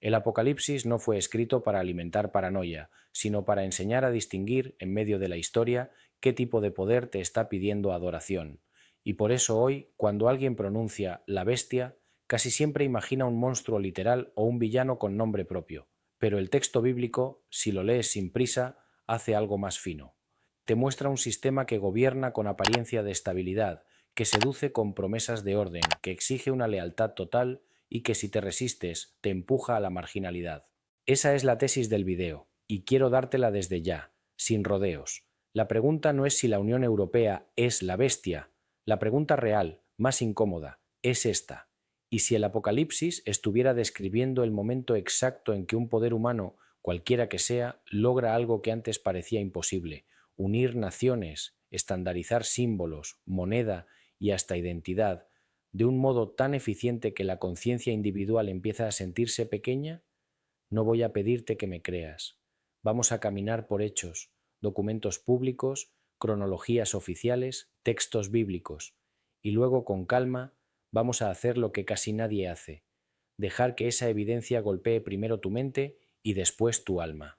El Apocalipsis no fue escrito para alimentar paranoia, sino para enseñar a distinguir, en medio de la historia, qué tipo de poder te está pidiendo adoración. Y por eso hoy, cuando alguien pronuncia la bestia, casi siempre imagina un monstruo literal o un villano con nombre propio. Pero el texto bíblico, si lo lees sin prisa, hace algo más fino. Te muestra un sistema que gobierna con apariencia de estabilidad, que seduce con promesas de orden, que exige una lealtad total y que si te resistes te empuja a la marginalidad. Esa es la tesis del video, y quiero dártela desde ya, sin rodeos. La pregunta no es si la Unión Europea es la bestia, la pregunta real, más incómoda, es esta. ¿Y si el Apocalipsis estuviera describiendo el momento exacto en que un poder humano, cualquiera que sea, logra algo que antes parecía imposible, unir naciones, estandarizar símbolos, moneda y hasta identidad, de un modo tan eficiente que la conciencia individual empieza a sentirse pequeña? No voy a pedirte que me creas. Vamos a caminar por hechos, documentos públicos, cronologías oficiales, textos bíblicos, y luego con calma vamos a hacer lo que casi nadie hace, dejar que esa evidencia golpee primero tu mente y después tu alma.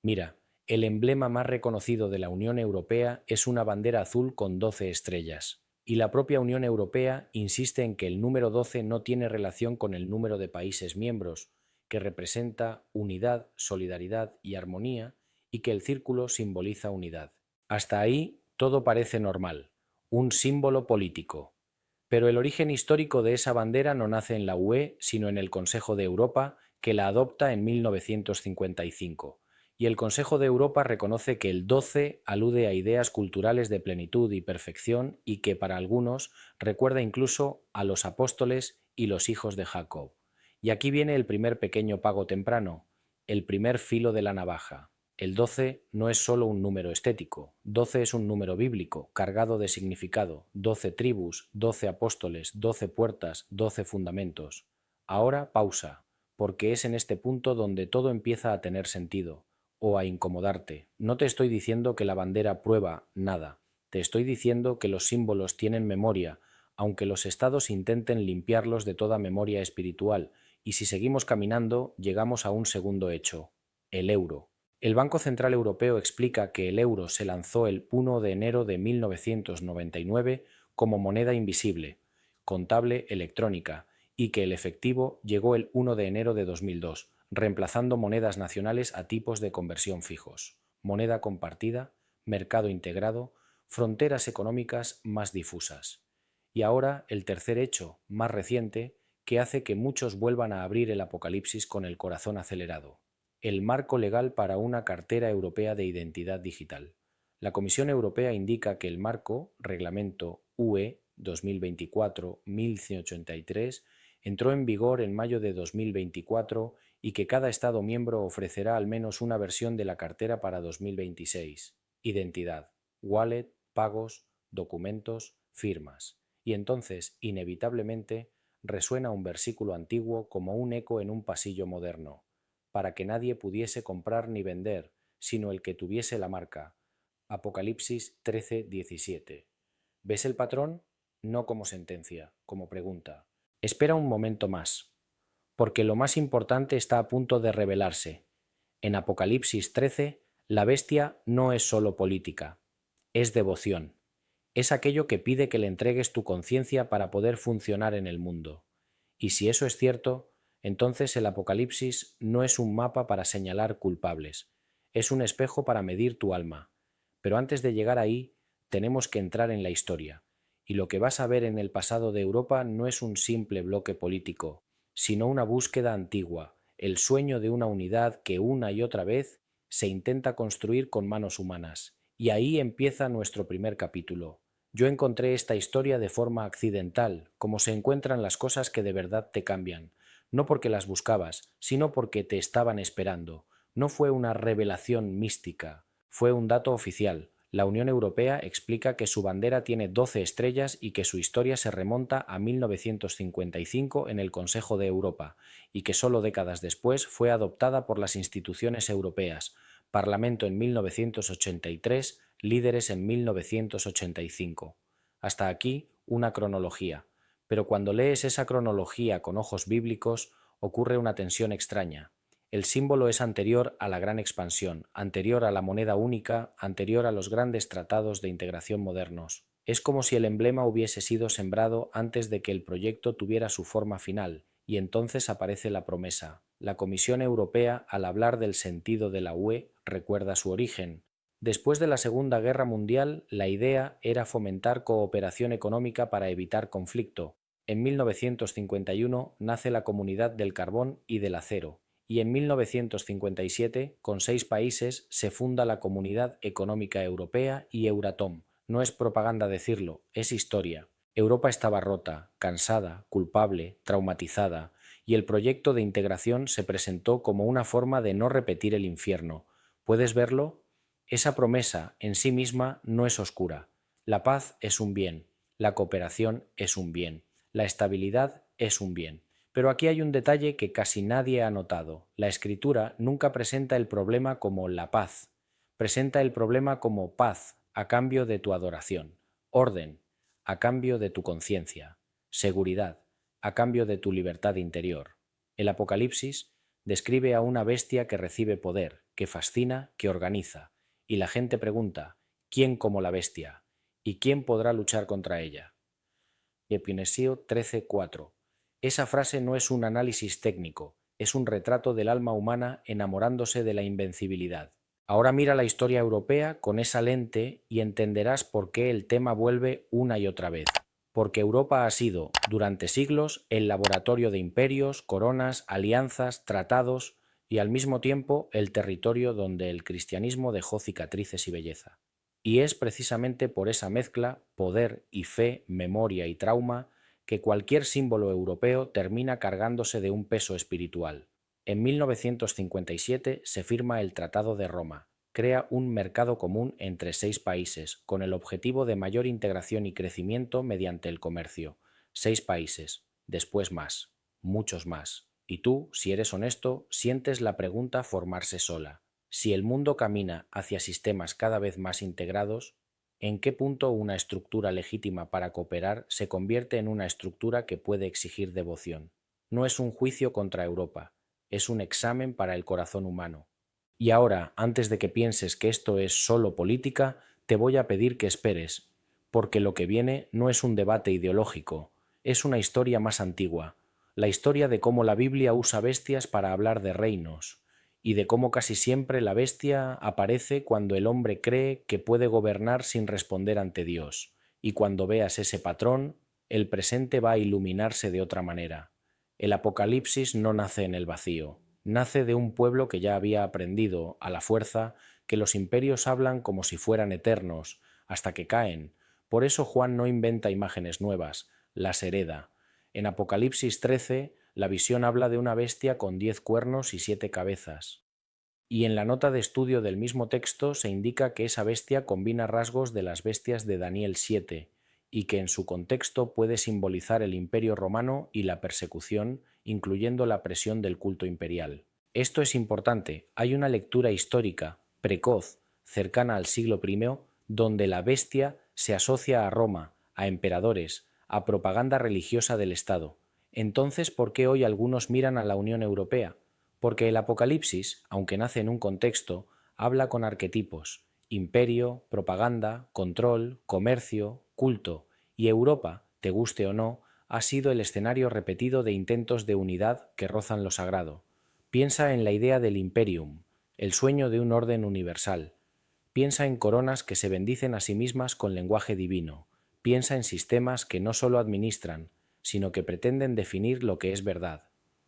Mira, el emblema más reconocido de la Unión Europea es una bandera azul con 12 estrellas, y la propia Unión Europea insiste en que el número 12 no tiene relación con el número de países miembros, que representa unidad, solidaridad y armonía, y que el círculo simboliza unidad. Hasta ahí todo parece normal, un símbolo político. Pero el origen histórico de esa bandera no nace en la UE, sino en el Consejo de Europa, que la adopta en 1955. Y el Consejo de Europa reconoce que el 12 alude a ideas culturales de plenitud y perfección y que para algunos recuerda incluso a los apóstoles y los hijos de Jacob. Y aquí viene el primer pequeño pago temprano, el primer filo de la navaja. El 12 no es solo un número estético, 12 es un número bíblico, cargado de significado, 12 tribus, 12 apóstoles, 12 puertas, 12 fundamentos. Ahora pausa, porque es en este punto donde todo empieza a tener sentido, o a incomodarte. No te estoy diciendo que la bandera prueba nada, te estoy diciendo que los símbolos tienen memoria, aunque los estados intenten limpiarlos de toda memoria espiritual, y si seguimos caminando, llegamos a un segundo hecho, el euro. El Banco Central Europeo explica que el euro se lanzó el 1 de enero de 1999 como moneda invisible, contable electrónica, y que el efectivo llegó el 1 de enero de 2002, reemplazando monedas nacionales a tipos de conversión fijos, moneda compartida, mercado integrado, fronteras económicas más difusas. Y ahora el tercer hecho, más reciente, que hace que muchos vuelvan a abrir el apocalipsis con el corazón acelerado: el marco legal para una cartera europea de identidad digital. La Comisión Europea indica que el marco, Reglamento UE 2024-1183, entró en vigor en mayo de 2024 y que cada Estado miembro ofrecerá al menos una versión de la cartera para 2026. Identidad, wallet, pagos, documentos, firmas. Y entonces, inevitablemente, resuena un versículo antiguo como un eco en un pasillo moderno: para que nadie pudiese comprar ni vender, sino el que tuviese la marca. Apocalipsis 13:17. ¿Ves el patrón? No como sentencia, como pregunta. Espera un momento más, porque lo más importante está a punto de revelarse. En Apocalipsis 13, la bestia no es solo política, es devoción. Es aquello que pide que le entregues tu conciencia para poder funcionar en el mundo. Y si eso es cierto, entonces el Apocalipsis no es un mapa para señalar culpables, es un espejo para medir tu alma. Pero antes de llegar ahí, tenemos que entrar en la historia. Y lo que vas a ver en el pasado de Europa no es un simple bloque político, sino una búsqueda antigua, el sueño de una unidad que una y otra vez se intenta construir con manos humanas. Y ahí empieza nuestro primer capítulo. Yo encontré esta historia de forma accidental, como se encuentran las cosas que de verdad te cambian, no porque las buscabas, sino porque te estaban esperando. No fue una revelación mística, fue un dato oficial. La Unión Europea explica que su bandera tiene 12 estrellas y que su historia se remonta a 1955 en el Consejo de Europa, y que solo décadas después fue adoptada por las instituciones europeas, Parlamento en 1983, líderes en 1985. Hasta aquí una cronología, pero cuando lees esa cronología con ojos bíblicos, ocurre una tensión extraña. El símbolo es anterior a la gran expansión, anterior a la moneda única, anterior a los grandes tratados de integración modernos. Es como si el emblema hubiese sido sembrado antes de que el proyecto tuviera su forma final, y entonces aparece la promesa. La Comisión Europea, al hablar del sentido de la UE, recuerda su origen. Después de la Segunda Guerra Mundial, la idea era fomentar cooperación económica para evitar conflicto. En 1951 nace la Comunidad del Carbón y del Acero, y en 1957, con 6 países, se funda la Comunidad Económica Europea y Euratom. No es propaganda decirlo, es historia. Europa estaba rota, cansada, culpable, traumatizada, y el proyecto de integración se presentó como una forma de no repetir el infierno. ¿Puedes verlo? Esa promesa en sí misma no es oscura. La paz es un bien, la cooperación es un bien, la estabilidad es un bien. Pero aquí hay un detalle que casi nadie ha notado. La escritura nunca presenta el problema como la paz, presenta el problema como paz a cambio de tu adoración, orden a cambio de tu conciencia, seguridad a cambio de tu libertad interior. El Apocalipsis describe a una bestia que recibe poder, que fascina, que organiza, y la gente pregunta, ¿quién como la bestia? ¿Y quién podrá luchar contra ella? Epimesio 13:4. Esa frase no es un análisis técnico, es un retrato del alma humana enamorándose de la invencibilidad. Ahora mira la historia europea con esa lente y entenderás por qué el tema vuelve una y otra vez. Porque Europa ha sido, durante siglos, el laboratorio de imperios, coronas, alianzas, tratados y al mismo tiempo el territorio donde el cristianismo dejó cicatrices y belleza. Y es precisamente por esa mezcla, poder y fe, memoria y trauma, que cualquier símbolo europeo termina cargándose de un peso espiritual. En 1957 se firma el Tratado de Roma, crea un mercado común entre 6 países, con el objetivo de mayor integración y crecimiento mediante el comercio. 6 países, después más, muchos más. Y tú, si eres honesto, sientes la pregunta formarse sola. Si el mundo camina hacia sistemas cada vez más integrados, ¿en qué punto una estructura legítima para cooperar se convierte en una estructura que puede exigir devoción? No es un juicio contra Europa, es un examen para el corazón humano. Y ahora, antes de que pienses que esto es solo política, te voy a pedir que esperes, porque lo que viene no es un debate ideológico, es una historia más antigua, la historia de cómo la Biblia usa bestias para hablar de reinos, y de cómo casi siempre la bestia aparece cuando el hombre cree que puede gobernar sin responder ante Dios, y cuando veas ese patrón, el presente va a iluminarse de otra manera. El Apocalipsis no nace en el vacío, nace de un pueblo que ya había aprendido, a la fuerza, que los imperios hablan como si fueran eternos, hasta que caen. Por eso Juan no inventa imágenes nuevas, las hereda. En Apocalipsis 13, la visión habla de una bestia con 10 cuernos y 7 cabezas. Y en la nota de estudio del mismo texto se indica que esa bestia combina rasgos de las bestias de Daniel 7 y que en su contexto puede simbolizar el Imperio Romano y la persecución, incluyendo la presión del culto imperial. Esto es importante, hay una lectura histórica, precoz, cercana al siglo I, donde la bestia se asocia a Roma, a emperadores, a propaganda religiosa del Estado. Entonces, ¿por qué hoy algunos miran a la Unión Europea? Porque el Apocalipsis, aunque nace en un contexto, habla con arquetipos: imperio, propaganda, control, comercio, culto, y Europa, te guste o no, ha sido el escenario repetido de intentos de unidad que rozan lo sagrado. Piensa en la idea del imperium, el sueño de un orden universal. Piensa en coronas que se bendicen a sí mismas con lenguaje divino. Piensa en sistemas que no solo administran, sino que pretenden definir lo que es verdad.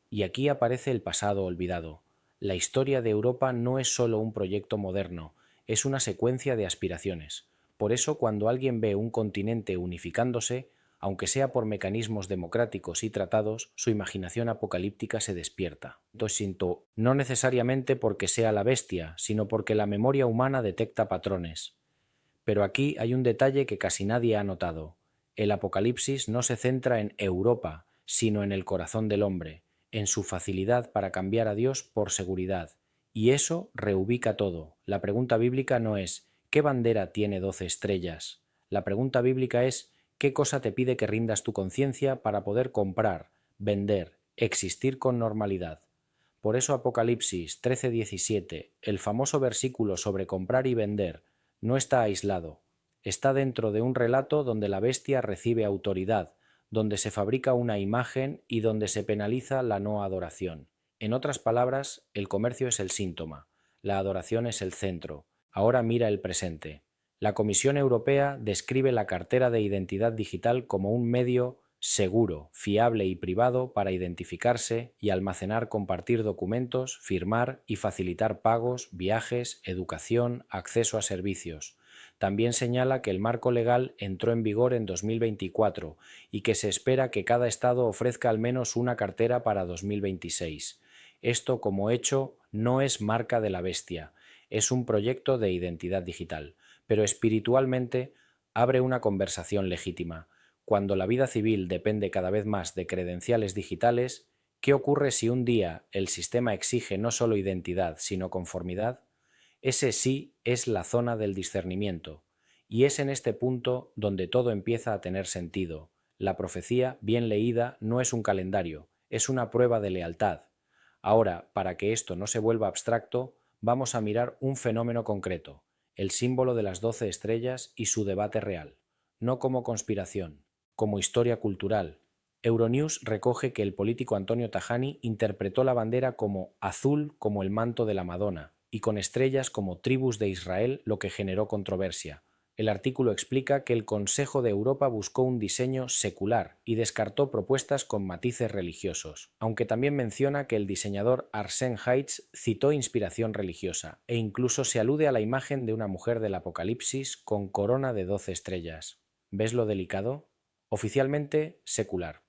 Y aquí aparece el pasado olvidado. La historia de Europa no es solo un proyecto moderno, es una secuencia de aspiraciones. Por eso, cuando alguien ve un continente unificándose, aunque sea por mecanismos democráticos y tratados, su imaginación apocalíptica se despierta. No necesariamente porque sea la bestia, sino porque la memoria humana detecta patrones. Pero aquí hay un detalle que casi nadie ha notado. El Apocalipsis no se centra en Europa, sino en el corazón del hombre, en su facilidad para cambiar a Dios por seguridad. Y eso reubica todo. La pregunta bíblica no es ¿qué bandera tiene 12 estrellas? La pregunta bíblica es ¿qué cosa te pide que rindas tu conciencia para poder comprar, vender, existir con normalidad. Por eso Apocalipsis 13:17, el famoso versículo sobre comprar y vender, no está aislado. Está dentro de un relato donde la bestia recibe autoridad, donde se fabrica una imagen y donde se penaliza la no adoración. En otras palabras, el comercio es el síntoma, la adoración es el centro. Ahora mira el presente. La Comisión Europea describe la cartera de identidad digital como un medio seguro, fiable y privado para identificarse y almacenar, compartir documentos, firmar y facilitar pagos, viajes, educación, acceso a servicios. También señala que el marco legal entró en vigor en 2024 y que se espera que cada estado ofrezca al menos una cartera para 2026. Esto, como hecho, no es marca de la bestia, es un proyecto de identidad digital, pero espiritualmente abre una conversación legítima. Cuando la vida civil depende cada vez más de credenciales digitales, ¿qué ocurre si un día el sistema exige no solo identidad, sino conformidad? Ese sí es la zona del discernimiento, y es en este punto donde todo empieza a tener sentido. La profecía, bien leída, no es un calendario, es una prueba de lealtad. Ahora, para que esto no se vuelva abstracto, vamos a mirar un fenómeno concreto, el símbolo de las 12 estrellas y su debate real, no como conspiración, como historia cultural. Euronews recoge que el político Antonio Tajani interpretó la bandera como azul como el manto de la Madonna y con estrellas como tribus de Israel, lo que generó controversia. El artículo explica que el Consejo de Europa buscó un diseño secular y descartó propuestas con matices religiosos, aunque también menciona que el diseñador Arsène Heitz citó inspiración religiosa e incluso se alude a la imagen de una mujer del Apocalipsis con corona de 12 estrellas. ¿Ves lo delicado? Oficialmente secular,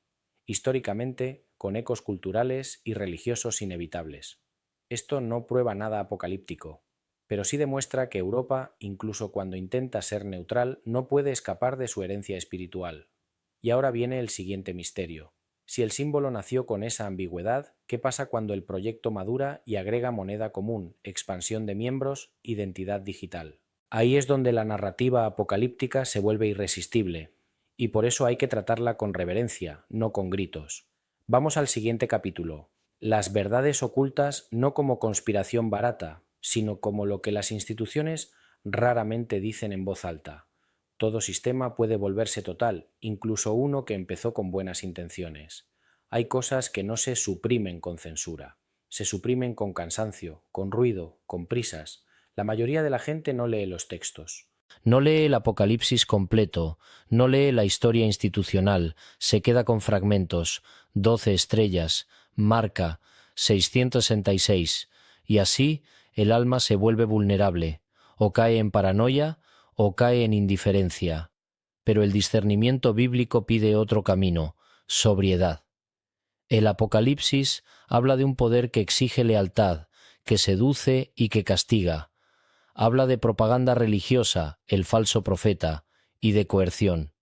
históricamente con ecos culturales y religiosos inevitables. Esto no prueba nada apocalíptico, pero sí demuestra que Europa, incluso cuando intenta ser neutral, no puede escapar de su herencia espiritual. Y ahora viene el siguiente misterio. Si el símbolo nació con esa ambigüedad, ¿qué pasa cuando el proyecto madura y agrega moneda común, expansión de miembros, identidad digital? Ahí es donde la narrativa apocalíptica se vuelve irresistible, y por eso hay que tratarla con reverencia, no con gritos. Vamos al siguiente capítulo. Las verdades ocultas no como conspiración barata, sino como lo que las instituciones raramente dicen en voz alta. Todo sistema puede volverse total, incluso uno que empezó con buenas intenciones. Hay cosas que no se suprimen con censura, se suprimen con cansancio, con ruido, con prisas. La mayoría de la gente no lee los textos. No lee el Apocalipsis completo, no lee la historia institucional, se queda con fragmentos, 12 estrellas, marca, 666, y así el alma se vuelve vulnerable, o cae en paranoia o cae en indiferencia. Pero el discernimiento bíblico pide otro camino, sobriedad. El Apocalipsis habla de un poder que exige lealtad, que seduce y que castiga. Habla de propaganda religiosa, el falso profeta, y de coerción.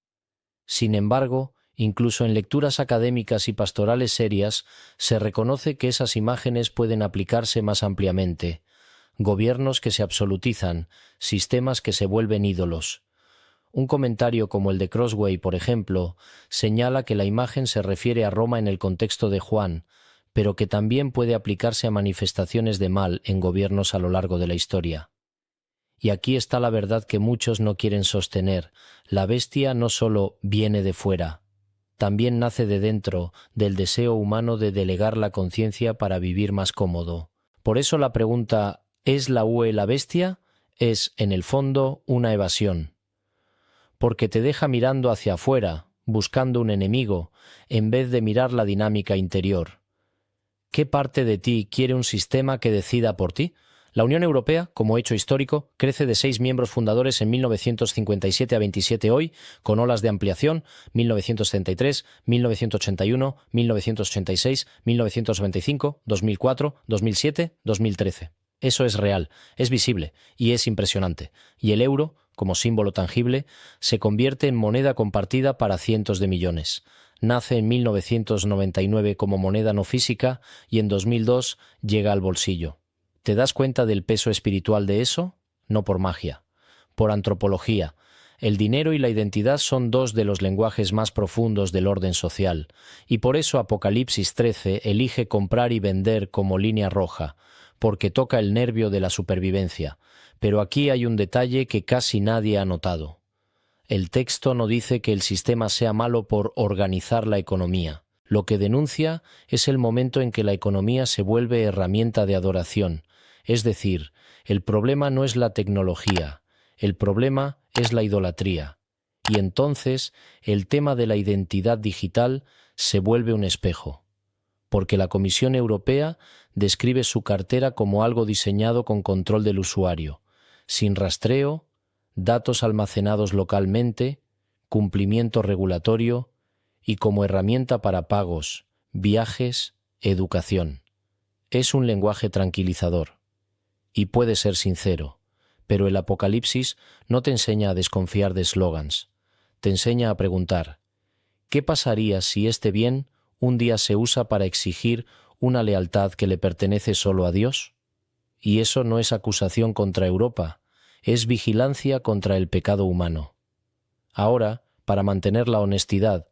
Sin embargo, incluso en lecturas académicas y pastorales serias, se reconoce que esas imágenes pueden aplicarse más ampliamente. Gobiernos que se absolutizan, sistemas que se vuelven ídolos. Un comentario como el de Crossway, por ejemplo, señala que la imagen se refiere a Roma en el contexto de Juan, pero que también puede aplicarse a manifestaciones de mal en gobiernos a lo largo de la historia. Y aquí está la verdad que muchos no quieren sostener. La bestia no solo viene de fuera, también nace de dentro, del deseo humano de delegar la conciencia para vivir más cómodo. Por eso la pregunta ¿es la UE la bestia? Es, en el fondo, una evasión. Porque te deja mirando hacia afuera, buscando un enemigo, en vez de mirar la dinámica interior. ¿Qué parte de ti quiere un sistema que decida por ti? La Unión Europea, como hecho histórico, crece de 6 miembros fundadores en 1957 a 27 hoy, con olas de ampliación, 1973, 1981, 1986, 1995, 2004, 2007, 2013. Eso es real, es visible y es impresionante. Y el euro, como símbolo tangible, se convierte en moneda compartida para cientos de millones. Nace en 1999 como moneda no física y en 2002 llega al bolsillo. ¿Te das cuenta del peso espiritual de eso? No por magia, por antropología. El dinero y la identidad son dos de los lenguajes más profundos del orden social, y por eso Apocalipsis 13 elige comprar y vender como línea roja, porque toca el nervio de la supervivencia. Pero aquí hay un detalle que casi nadie ha notado. El texto no dice que el sistema sea malo por organizar la economía. Lo que denuncia es el momento en que la economía se vuelve herramienta de adoración. Es decir, el problema no es la tecnología, el problema es la idolatría. Y entonces el tema de la identidad digital se vuelve un espejo. Porque la Comisión Europea describe su cartera como algo diseñado con control del usuario, sin rastreo, datos almacenados localmente, cumplimiento regulatorio y como herramienta para pagos, viajes, educación. Es un lenguaje tranquilizador. Y puede ser sincero, pero el Apocalipsis no te enseña a desconfiar de eslogans. Te enseña a preguntar, ¿qué pasaría si este bien un día se usa para exigir una lealtad que le pertenece solo a Dios? Y eso no es acusación contra Europa, es vigilancia contra el pecado humano. Ahora, para mantener la honestidad,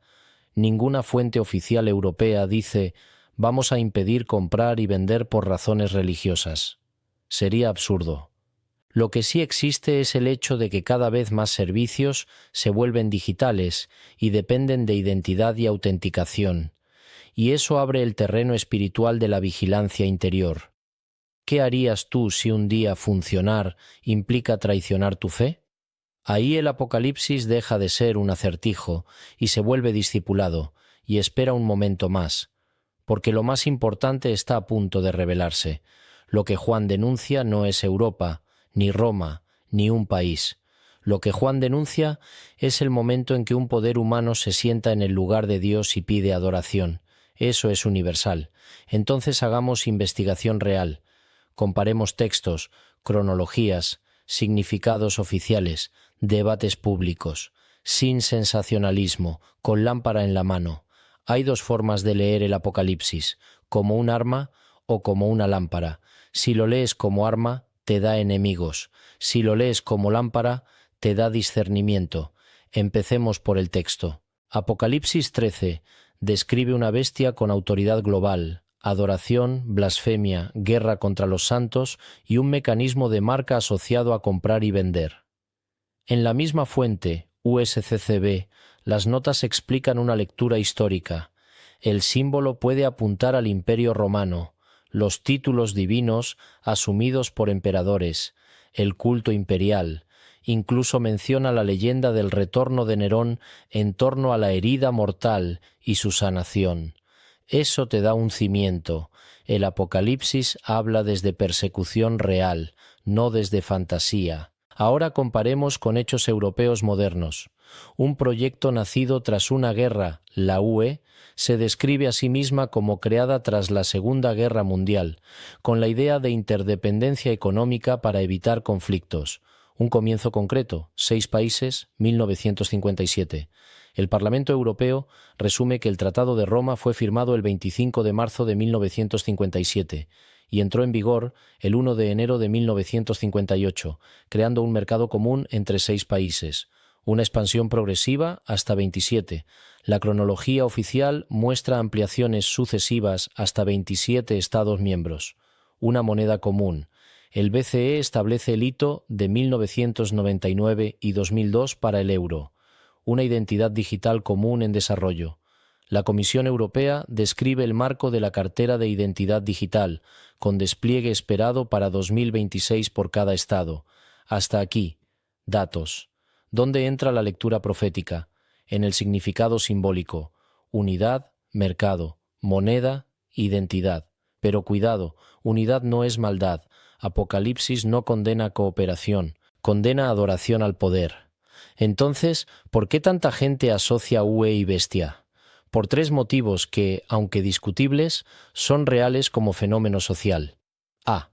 ninguna fuente oficial europea dice «vamos a impedir comprar y vender por razones religiosas». Sería absurdo. Lo que sí existe es el hecho de que cada vez más servicios se vuelven digitales y dependen de identidad y autenticación, y eso abre el terreno espiritual de la vigilancia interior. ¿Qué harías tú si un día funcionar implica traicionar tu fe? Ahí el Apocalipsis deja de ser un acertijo y se vuelve discipulado, y espera un momento más, porque lo más importante está a punto de revelarse. Lo que Juan denuncia no es Europa, ni Roma, ni un país. Lo que Juan denuncia es el momento en que un poder humano se sienta en el lugar de Dios y pide adoración. Eso es universal. Entonces hagamos investigación real. Comparemos textos, cronologías, significados oficiales, debates públicos, sin sensacionalismo, con lámpara en la mano. Hay dos formas de leer el Apocalipsis, como un arma o como una lámpara. Si lo lees como arma, te da enemigos. Si lo lees como lámpara, te da discernimiento. Empecemos por el texto. Apocalipsis 13 describe una bestia con autoridad global, adoración, blasfemia, guerra contra los santos y un mecanismo de marca asociado a comprar y vender. En la misma fuente, USCCB, las notas explican una lectura histórica. El símbolo puede apuntar al Imperio Romano, los títulos divinos asumidos por emperadores, el culto imperial, incluso menciona la leyenda del retorno de Nerón en torno a la herida mortal y su sanación. Eso te da un cimiento. El Apocalipsis habla desde persecución real, no desde fantasía. Ahora comparemos con hechos europeos modernos. Un proyecto nacido tras una guerra, la UE, se describe a sí misma como creada tras la Segunda Guerra Mundial, con la idea de interdependencia económica para evitar conflictos. Un comienzo concreto, 6 países, 1957. El Parlamento Europeo resume que el Tratado de Roma fue firmado el 25 de marzo de 1957 y entró en vigor el 1 de enero de 1958, creando un mercado común entre 6 países. Una expansión progresiva hasta 27. La cronología oficial muestra ampliaciones sucesivas hasta 27 Estados miembros. Una moneda común. El BCE establece el hito de 1999 y 2002 para el euro. Una identidad digital común en desarrollo. La Comisión Europea describe el marco de la cartera de identidad digital, con despliegue esperado para 2026 por cada Estado. Hasta aquí. Datos. ¿Dónde entra la lectura profética? En el significado simbólico. Unidad, mercado, moneda, identidad. Pero cuidado, unidad no es maldad. Apocalipsis no condena cooperación, condena adoración al poder. Entonces, ¿por qué tanta gente asocia UE y bestia? Por 3 motivos que, aunque discutibles, son reales como fenómeno social. A.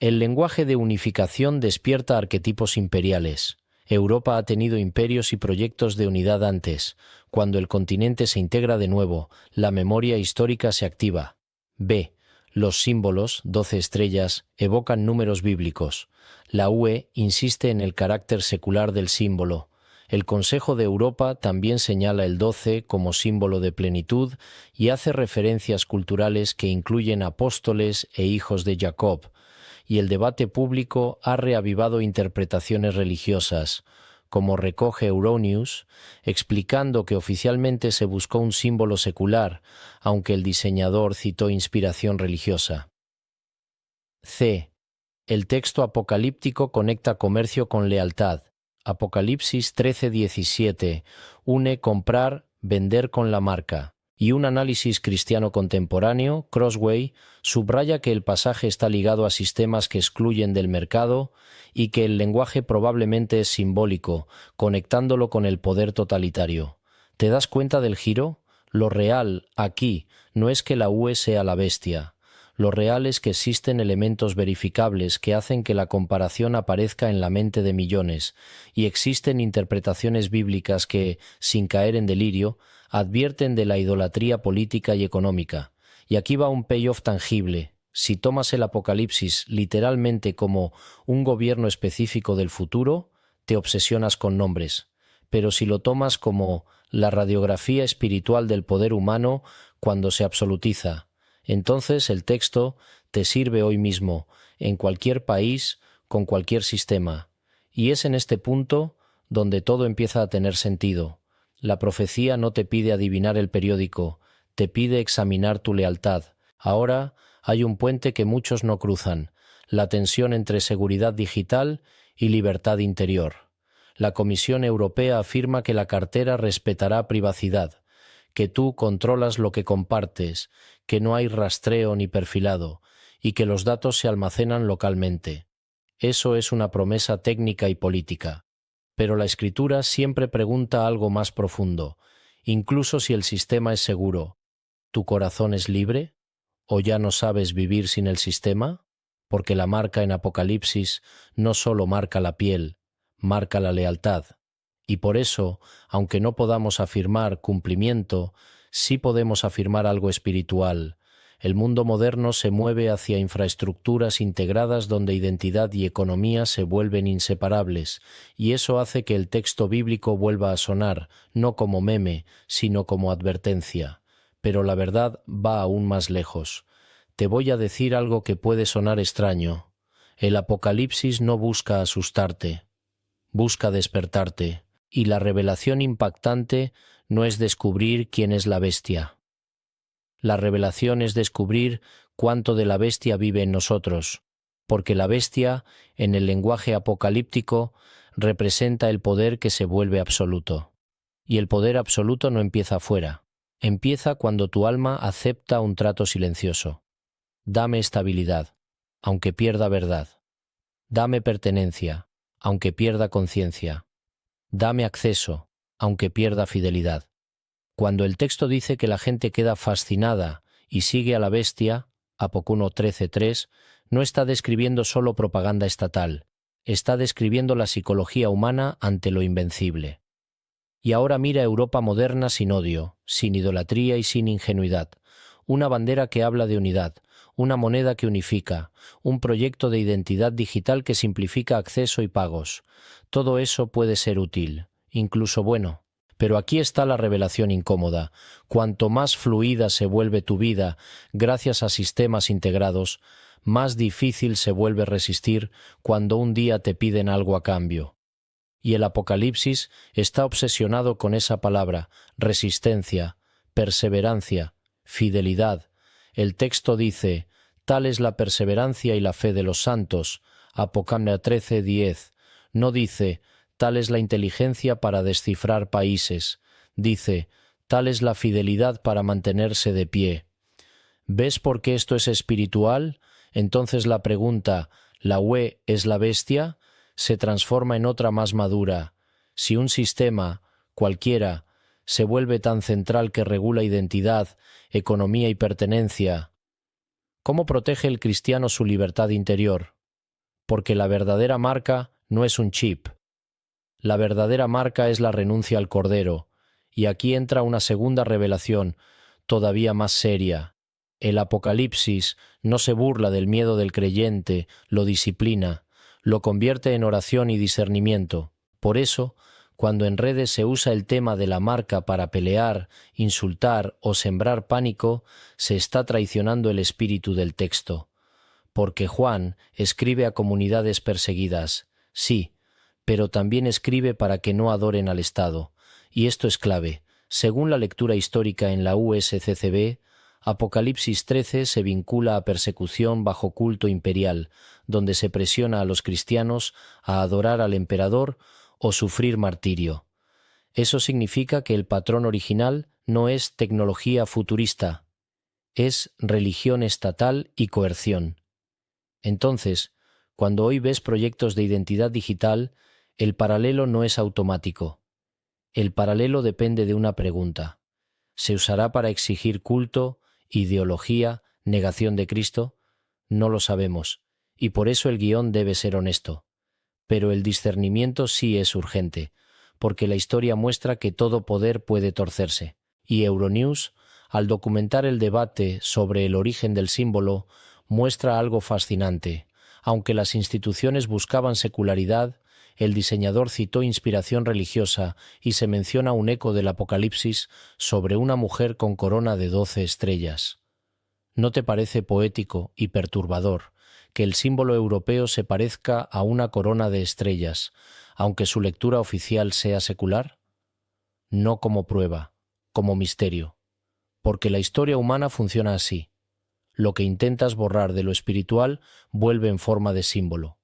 El lenguaje de unificación despierta arquetipos imperiales. Europa ha tenido imperios y proyectos de unidad antes. Cuando el continente se integra de nuevo, la memoria histórica se activa. B. Los símbolos, 12 estrellas, evocan números bíblicos. La UE insiste en el carácter secular del símbolo. El Consejo de Europa también señala el 12 como símbolo de plenitud y hace referencias culturales que incluyen apóstoles e hijos de Jacob, y el debate público ha reavivado interpretaciones religiosas, como recoge Euronews, explicando que oficialmente se buscó un símbolo secular, aunque el diseñador citó inspiración religiosa. C. El texto apocalíptico conecta comercio con lealtad. Apocalipsis 13:17 une comprar, vender con la marca. Y un análisis cristiano contemporáneo, Crossway, subraya que el pasaje está ligado a sistemas que excluyen del mercado y que el lenguaje probablemente es simbólico, conectándolo con el poder totalitario. ¿Te das cuenta del giro? Lo real, aquí, no es que la UE sea la bestia. Lo real es que existen elementos verificables que hacen que la comparación aparezca en la mente de millones, y existen interpretaciones bíblicas que, sin caer en delirio, advierten de la idolatría política y económica. Y aquí va un payoff tangible. Si tomas el Apocalipsis literalmente como un gobierno específico del futuro, te obsesionas con nombres. Pero si lo tomas como la radiografía espiritual del poder humano cuando se absolutiza, entonces el texto te sirve hoy mismo, en cualquier país, con cualquier sistema. Y es en este punto donde todo empieza a tener sentido. La profecía no te pide adivinar el periódico, te pide examinar tu lealtad. Ahora hay un puente que muchos no cruzan, la tensión entre seguridad digital y libertad interior. La Comisión Europea afirma que la cartera respetará privacidad, que tú controlas lo que compartes, que no hay rastreo ni perfilado, y que los datos se almacenan localmente. Eso es una promesa técnica y política. Pero la Escritura siempre pregunta algo más profundo, incluso si el sistema es seguro. ¿Tu corazón es libre? ¿O ya no sabes vivir sin el sistema? Porque la marca en Apocalipsis no solo marca la piel, marca la lealtad. Y por eso, aunque no podamos afirmar cumplimiento, sí podemos afirmar algo espiritual. El mundo moderno se mueve hacia infraestructuras integradas donde identidad y economía se vuelven inseparables, y eso hace que el texto bíblico vuelva a sonar, no como meme, sino como advertencia. Pero la verdad va aún más lejos. Te voy a decir algo que puede sonar extraño. El Apocalipsis no busca asustarte, busca despertarte. Y la revelación impactante no es descubrir quién es la bestia. La revelación es descubrir cuánto de la bestia vive en nosotros, porque la bestia, en el lenguaje apocalíptico, representa el poder que se vuelve absoluto. Y el poder absoluto no empieza afuera, empieza cuando tu alma acepta un trato silencioso. Dame estabilidad, aunque pierda verdad. Dame pertenencia, aunque pierda conciencia. Dame acceso, aunque pierda fidelidad. Cuando el texto dice que la gente queda fascinada y sigue a la bestia, Apocalipsis 13:3, no está describiendo solo propaganda estatal, está describiendo la psicología humana ante lo invencible. Y ahora mira Europa moderna sin odio, sin idolatría y sin ingenuidad, una bandera que habla de unidad, una moneda que unifica, un proyecto de identidad digital que simplifica acceso y pagos. Todo eso puede ser útil, incluso bueno. Pero aquí está la revelación incómoda. Cuanto más fluida se vuelve tu vida gracias a sistemas integrados, más difícil se vuelve resistir cuando un día te piden algo a cambio. Y el Apocalipsis está obsesionado con esa palabra, resistencia, perseverancia, fidelidad. El texto dice, tal es la perseverancia y la fe de los santos, Apocalipsis 13:10. No dice, tal es la inteligencia para descifrar países. Dice, tal es la fidelidad para mantenerse de pie. ¿Ves por qué esto es espiritual? Entonces la pregunta, ¿la UE es la bestia?, se transforma en otra más madura. Si un sistema, cualquiera, se vuelve tan central que regula identidad, economía y pertenencia, ¿cómo protege el cristiano su libertad interior? Porque la verdadera marca no es un chip. La verdadera marca es la renuncia al Cordero. Y aquí entra una segunda revelación, todavía más seria. El Apocalipsis no se burla del miedo del creyente, lo disciplina, lo convierte en oración y discernimiento. Por eso, Cuando en redes se usa el tema de la marca para pelear, insultar o sembrar pánico, se está traicionando el espíritu del texto. Porque Juan escribe a comunidades perseguidas, sí, pero también escribe para que no adoren al Estado. Y esto es clave. Según la lectura histórica en la USCCB, Apocalipsis 13 se vincula a persecución bajo culto imperial, donde se presiona a los cristianos a adorar al emperador o sufrir martirio. Eso significa que el patrón original no es tecnología futurista, es religión estatal y coerción. Entonces, cuando hoy ves proyectos de identidad digital, el paralelo no es automático. El paralelo depende de una pregunta. ¿Se usará para exigir culto, ideología, negación de Cristo? No lo sabemos, y por eso el guión debe ser honesto. Pero el discernimiento sí es urgente, porque la historia muestra que todo poder puede torcerse. Y Euronews, al documentar el debate sobre el origen del símbolo, muestra algo fascinante. Aunque las instituciones buscaban secularidad, el diseñador citó inspiración religiosa y se menciona un eco del Apocalipsis sobre una mujer con corona de 12 estrellas. ¿No te parece poético y perturbador que el símbolo europeo se parezca a una corona de estrellas, aunque su lectura oficial sea secular? No como prueba, como misterio, porque la historia humana funciona así. Lo que intentas borrar de lo espiritual vuelve en forma de símbolo.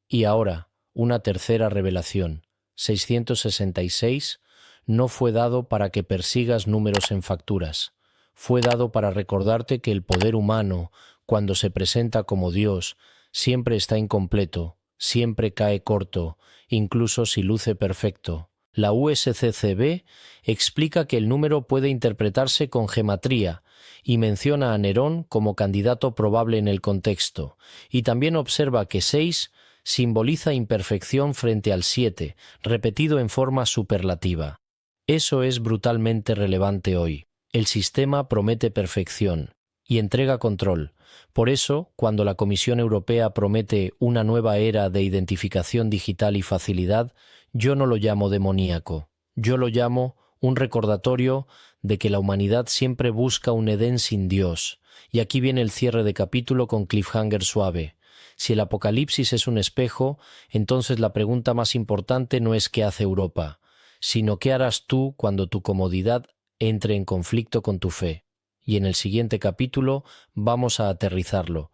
Y ahora, una tercera revelación, 666, no fue dado para que persigas números en facturas. Fue dado para recordarte que el poder humano, cuando se presenta como Dios, siempre está incompleto, siempre cae corto, incluso si luce perfecto. La USCCB explica que el número puede interpretarse con gematría y menciona a Nerón como candidato probable en el contexto, y también observa que 6 simboliza imperfección frente al 7, repetido en forma superlativa. Eso es brutalmente relevante hoy. El sistema promete perfección y entrega control. Por eso, cuando la Comisión Europea promete una nueva era de identificación digital y facilidad, yo no lo llamo demoníaco. Yo lo llamo un recordatorio de que la humanidad siempre busca un Edén sin Dios. Y aquí viene el cierre de capítulo con cliffhanger suave. Si el Apocalipsis es un espejo, entonces la pregunta más importante no es qué hace Europa, sino qué harás tú cuando tu comodidad entre en conflicto con tu fe. Y en el siguiente capítulo vamos a aterrizarlo.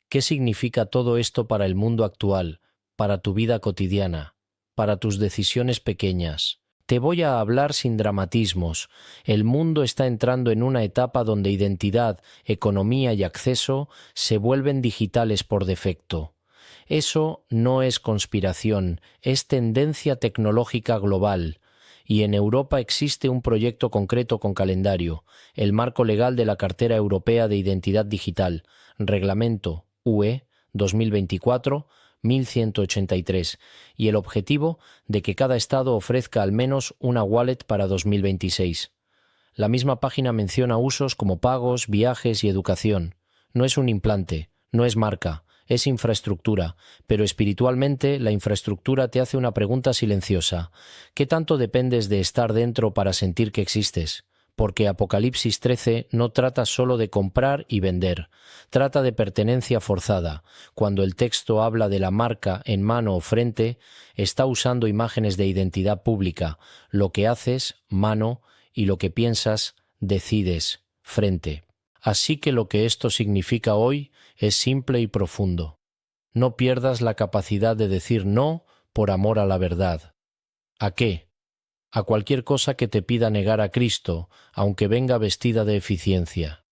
¿Qué significa todo esto para el mundo actual, para tu vida cotidiana, para tus decisiones pequeñas? Te voy a hablar sin dramatismos. El mundo está entrando en una etapa donde identidad, economía y acceso se vuelven digitales por defecto. Eso no es conspiración, es tendencia tecnológica global. Y en Europa existe un proyecto concreto con calendario, el marco legal de la Cartera Europea de Identidad Digital, Reglamento UE 2024-1183, y el objetivo de que cada Estado ofrezca al menos una wallet para 2026. La misma página menciona usos como pagos, viajes y educación. No es un implante, no es marca, es infraestructura, pero espiritualmente la infraestructura te hace una pregunta silenciosa. ¿Qué tanto dependes de estar dentro para sentir que existes? Porque Apocalipsis 13 no trata solo de comprar y vender, trata de pertenencia forzada. Cuando el texto habla de la marca en mano o frente, está usando imágenes de identidad pública, lo que haces, mano, y lo que piensas, decides, frente. Así que lo que esto significa hoy es simple y profundo. No pierdas la capacidad de decir no por amor a la verdad. ¿A qué? A cualquier cosa que te pida negar a Cristo, aunque venga vestida de eficiencia.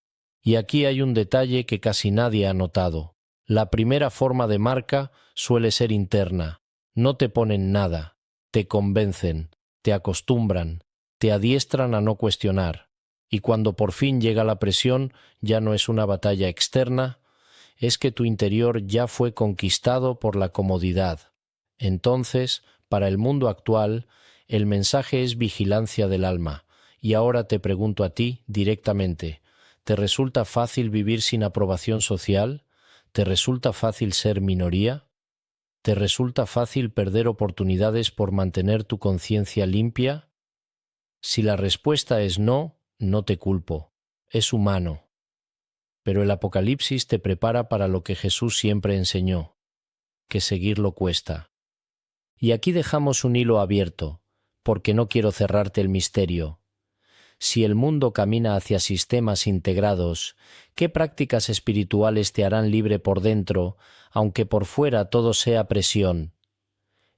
Y aquí hay un detalle que casi nadie ha notado. La primera forma de marca suele ser interna. No te ponen nada, te convencen, te acostumbran, te adiestran a no cuestionar. Y cuando por fin llega la presión, ya no es una batalla externa, es que tu interior ya fue conquistado por la comodidad. Entonces, para el mundo actual, el mensaje es vigilancia del alma. Y ahora te pregunto a ti directamente, ¿te resulta fácil vivir sin aprobación social? ¿Te resulta fácil ser minoría? ¿Te resulta fácil perder oportunidades por mantener tu conciencia limpia? Si la respuesta es no, no te culpo. Es humano. Pero el Apocalipsis te prepara para lo que Jesús siempre enseñó, que seguirlo cuesta. Y aquí dejamos un hilo abierto, porque no quiero cerrarte el misterio. Si el mundo camina hacia sistemas integrados, ¿qué prácticas espirituales te harán libre por dentro, aunque por fuera todo sea presión?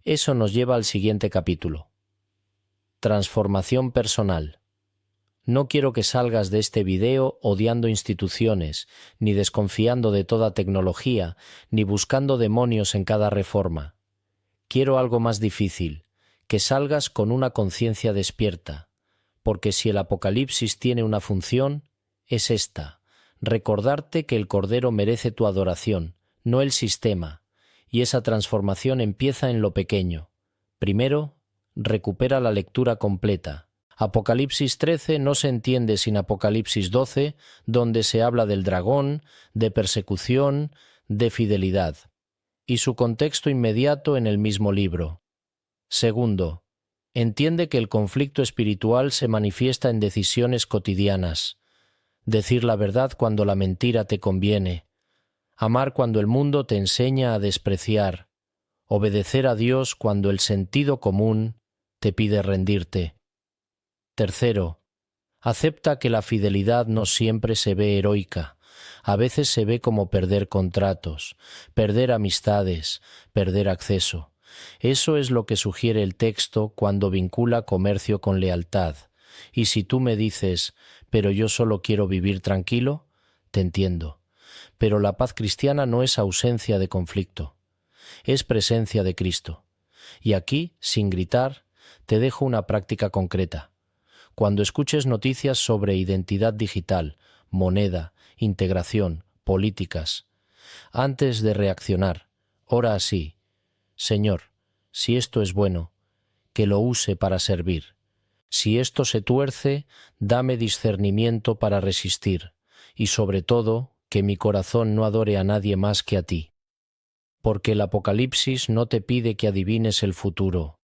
Eso nos lleva al siguiente capítulo. Transformación personal. No quiero que salgas de este video odiando instituciones, ni desconfiando de toda tecnología, ni buscando demonios en cada reforma. Quiero algo más difícil, que salgas con una conciencia despierta, porque si el Apocalipsis tiene una función, es esta: recordarte que el Cordero merece tu adoración, no el sistema, y esa transformación empieza en lo pequeño. Primero, recupera la lectura completa. Apocalipsis 13 no se entiende sin Apocalipsis 12, donde se habla del dragón, de persecución, de fidelidad, y su contexto inmediato en el mismo libro. Segundo, entiende que el conflicto espiritual se manifiesta en decisiones cotidianas. Decir la verdad cuando la mentira te conviene. Amar cuando el mundo te enseña a despreciar. Obedecer a Dios cuando el sentido común te pide rendirte. Tercero, acepta que la fidelidad no siempre se ve heroica. A veces se ve como perder contratos, perder amistades, perder acceso. Eso es lo que sugiere el texto cuando vincula comercio con lealtad. Y si tú me dices, pero yo solo quiero vivir tranquilo, te entiendo. Pero la paz cristiana no es ausencia de conflicto, es presencia de Cristo. Y aquí, sin gritar, te dejo una práctica concreta. Cuando escuches noticias sobre identidad digital, moneda, integración, políticas, antes de reaccionar, ora así: Señor, si esto es bueno, que lo use para servir. Si esto se tuerce, dame discernimiento para resistir, y sobre todo, que mi corazón no adore a nadie más que a ti. Porque el Apocalipsis no te pide que adivines el futuro,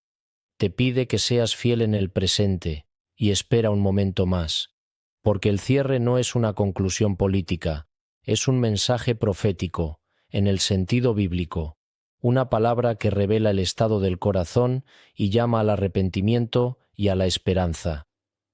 te pide que seas fiel en el presente, y espera un momento más, porque el cierre no es una conclusión política, es un mensaje profético, en el sentido bíblico, una palabra que revela el estado del corazón y llama al arrepentimiento y a la esperanza.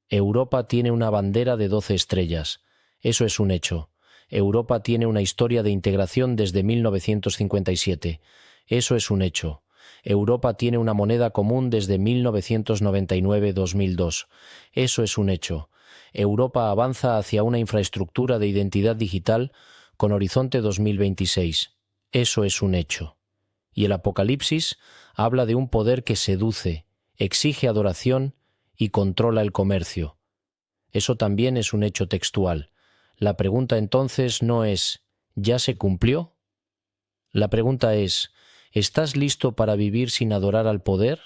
Europa tiene una bandera de 12 estrellas, eso es un hecho. Europa tiene una historia de integración desde 1957, eso es un hecho. Europa tiene una moneda común desde 1999-2002, eso es un hecho. Europa avanza hacia una infraestructura de identidad digital con horizonte 2026, eso es un hecho. Y el Apocalipsis habla de un poder que seduce, exige adoración y controla el comercio. Eso también es un hecho textual. La pregunta entonces no es ¿ya se cumplió? La pregunta es ¿estás listo para vivir sin adorar al poder?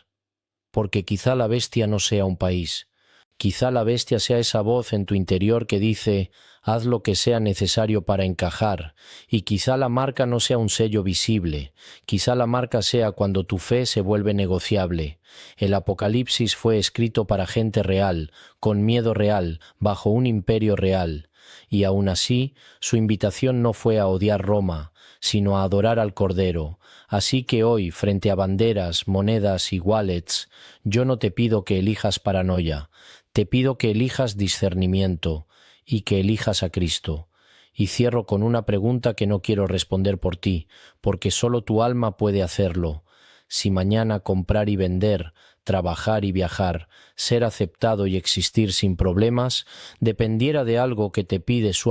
Porque quizá la bestia no sea un país. Quizá la bestia sea esa voz en tu interior que dice haz lo que sea necesario para encajar, y quizá la marca no sea un sello visible, quizá la marca sea cuando tu fe se vuelve negociable. El Apocalipsis fue escrito para gente real, con miedo real, bajo un imperio real, y aún así su invitación no fue a odiar Roma, sino a adorar al Cordero. Así que hoy, frente a banderas, monedas y wallets, yo no te pido que elijas paranoia, te pido que elijas discernimiento y que elijas a Cristo. Y cierro con una pregunta que no quiero responder por ti, porque solo tu alma puede hacerlo. Si mañana comprar y vender, trabajar y viajar, ser aceptado y existir sin problemas, dependiera de algo que te pide su